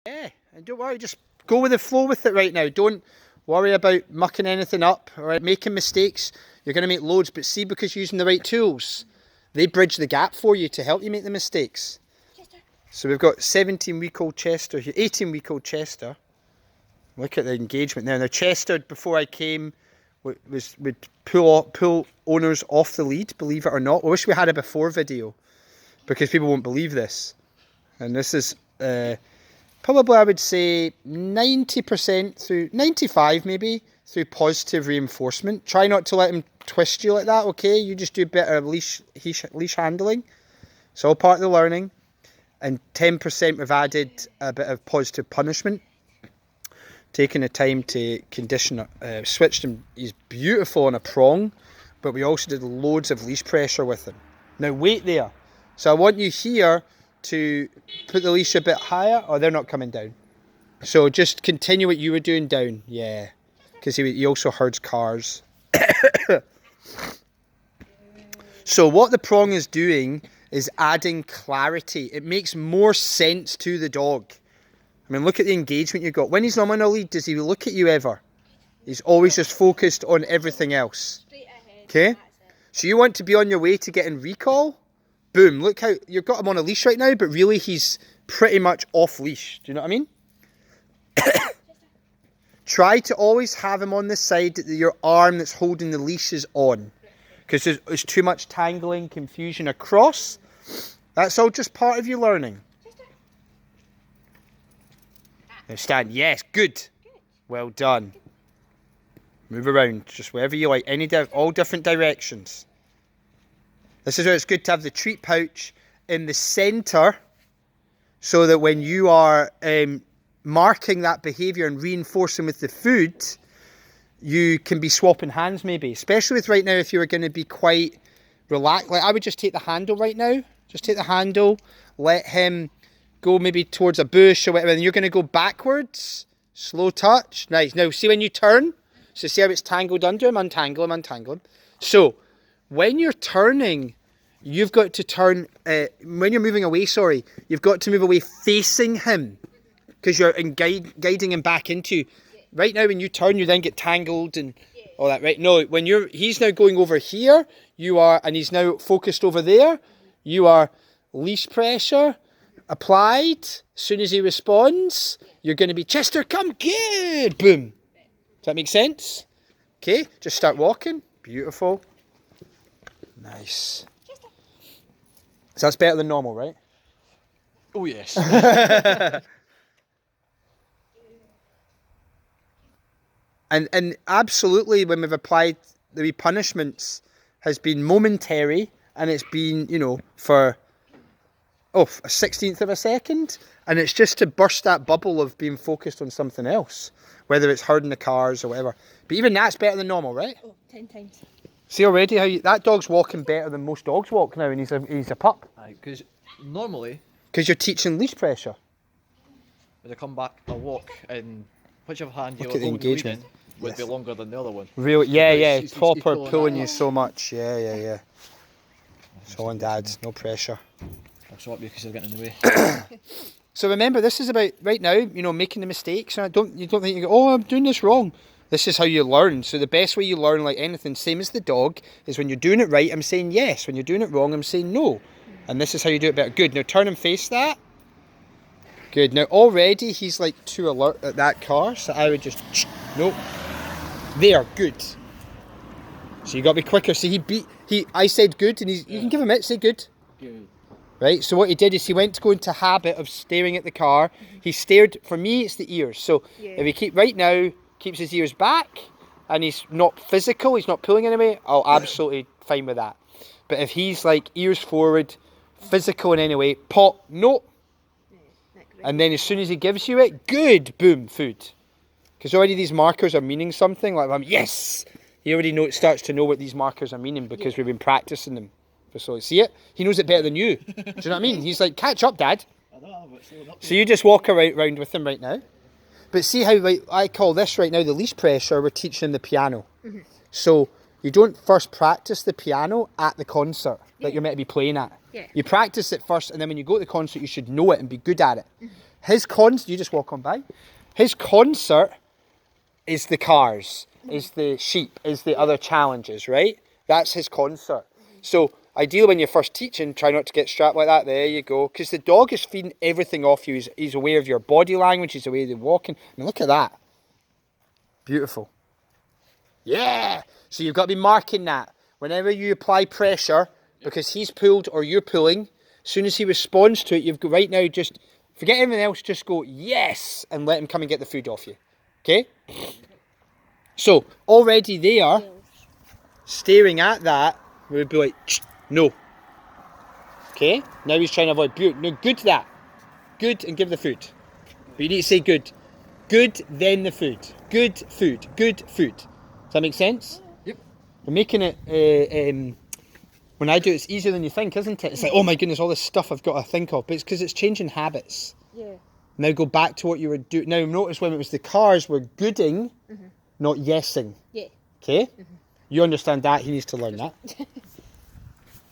Yeah, and don't worry, just go with the flow with it right now. Don't worry about mucking anything up or making mistakes. You're going to make loads, but see, because you're using the right tools, they bridge the gap for you to help you make the mistakes. So we've got 17-week-old Chester here, 18-week-old Chester. Look at the engagement there. Now Chester, before I came, would pull owners off the lead, believe it or not. I wish we had a before video, because people won't believe this. And this is probably, I would say, 90% through, 95 maybe, through positive reinforcement. Try not to let him twist you like that, okay? You just do better leash handling. It's all part of the learning. And 10% we've added a bit of positive punishment. Taking the time to condition, switched him. He's beautiful on a prong, but we also did loads of leash pressure with him. Now wait there. So I want you here to put the leash a bit higher. Oh, they're not coming down. So just continue what you were doing down. Yeah, because he also herds cars. So what the prong is doing is adding clarity. It makes more sense to the dog. I mean, look at the engagement you've got. When he's not on a lead, does he look at you ever? He's always just focused on everything else. Okay? So you want to be on your way to getting recall? Boom, look how you've got him on a leash right now, but really he's pretty much off leash. Do you know what I mean? Try to always have him on the side that your arm that's holding the leash is on. Because there's too much tangling, confusion across. That's all just part of your learning. Now stand. Yes, good. Well done. Move around, just wherever you like. All different directions. This is where it's good to have the treat pouch in the centre, so that when you are marking that behaviour and reinforcing with the food, you can be swapping hands maybe. Especially with right now, if you were going to be quite relaxed. Like I would just take the handle right now. Just take the handle, let him go maybe towards a bush or whatever, and you're going to go backwards. Slow touch. Nice. Now see when you turn, so see how it's tangled under him? Untangle him, untangle him. So when you're turning, you've got to turn, when you're moving away, sorry, you've got to move away facing him, because you're guiding him back into. Right now when you turn, you then get tangled and all that, right? No, when he's now going over here, and he's now focused over there, you are leash pressure applied. As soon as he responds, you're going to be, Chester, come, good, boom. Does that make sense? Okay, just start walking. Beautiful. Nice. So that's better than normal, right? Oh yes. And absolutely, when we've applied the wee punishments, has been momentary, and it's been, you know, for a 16th of a second, and it's just to burst that bubble of being focused on something else, whether it's herding the cars or whatever. But even that's better than normal, right? Oh, 10 times. See already how that dog's walking better than most dogs walk now, and he's a pup. Because normally, Because you're teaching leash pressure. when I come back, I'll walk in whichever hand you're Look at the holding the lead engagement. in would be longer than the other one. Real, yeah, Because yeah, he's proper pulling pulling that you up. so much. Yeah. It's all on Dad, no pressure. I'll swap you because you're getting in the way. So remember, this is about right now, you know, making the mistakes. And you don't think you go, oh, I'm doing this wrong. This is how you learn. So the best way you learn, like anything, same as the dog, is when you're doing it right, I'm saying yes. When you're doing it wrong, I'm saying no. And this is how you do it better. Good. Now turn and face that. Good. Now already he's like too alert at that car, so I would just nope. There. Good. So you got to be quicker. So I said good, and you can give him it. Say good. Good. Right, so what he did is he went to go into habit of staring at the car. He stared, for me it's the ears. So if he right now keeps his ears back and he's not physical, he's not pulling anyway, I'll absolutely fine with that. But if he's like ears forward, physical in any way, pop, no. And then as soon as he gives you it, good, boom, food. Because already these markers are meaning something, like, yes! He already starts to know what these markers are meaning because we've been practicing them. So see it? He knows it better than you. Do you know what I mean? He's like, catch up, Dad. I know, but slowing up. So you just walk around with him right now. But see how I call this right now the leash pressure, we're teaching the piano. So you don't first practice the piano at the concert that you're meant to be playing at. Yeah. You practice it first, and then when you go to the concert, you should know it and be good at it. You just walk on by. His concert is the cars, is the sheep, is the other challenges, right? That's his concert. So ideally when you're first teaching, try not to get strapped like that. There you go. Because the dog is feeding everything off you. He's aware of your body language. He's aware of the walking. I mean, look at that. Beautiful. Yeah. So you've got to be marking that. Whenever you apply pressure, because he's pulled or you're pulling, as soon as he responds to it, you've got right now just forget everything else, just go yes and let him come and get the food off you. Okay? So already there, staring at that, we would be like, no. Okay? Now he's trying to avoid no, good that. Good and give the food. But you need to say good. Good, then the food. Good food. Good food. Does that make sense? Yep. We're making it when I do it, it's easier than you think, isn't it? It's like, oh my goodness, all this stuff I've got to think of. But it's because it's changing habits. Yeah. Now go back to what you were doing. Now notice when it was the cars, we're gooding, not yesing. Yeah. Okay? You understand that, he needs to learn that.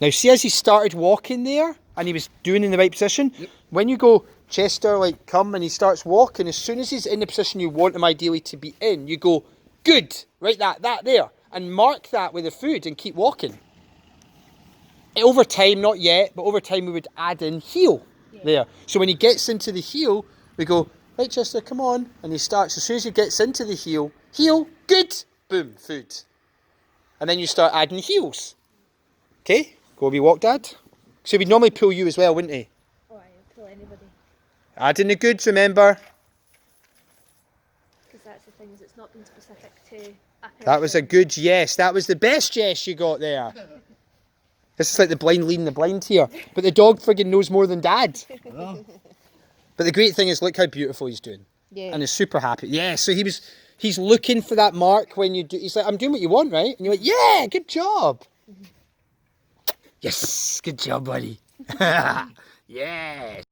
Now see as he started walking there, and he was doing in the right position, when you go, Chester, like come, and he starts walking, as soon as he's in the position you want him ideally to be in, you go, good, right that there, and mark that with the food and keep walking. Over time, not yet, but over time we would add in heel there. So when he gets into the heel, we go, right Chester, come on. And he starts, as soon as he gets into the heel, good, boom, food. And then you start adding heels. Okay, go we walk, Dad. So he'd normally pull you as well, wouldn't he? Oh, I'll pull anybody. Add in the goods, remember. Because that's the thing, is it's not been specific to a person. That was a good yes. That was the best yes you got there. This is like the blind leading the blind here. But the dog friggin' knows more than Dad. Oh. But the great thing is, look how beautiful he's doing. Yeah. And he's super happy. Yeah, so he's looking for that mark when you do. He's like, I'm doing what you want, right? And you're like, yeah, good job. Yes, good job, buddy. Yes.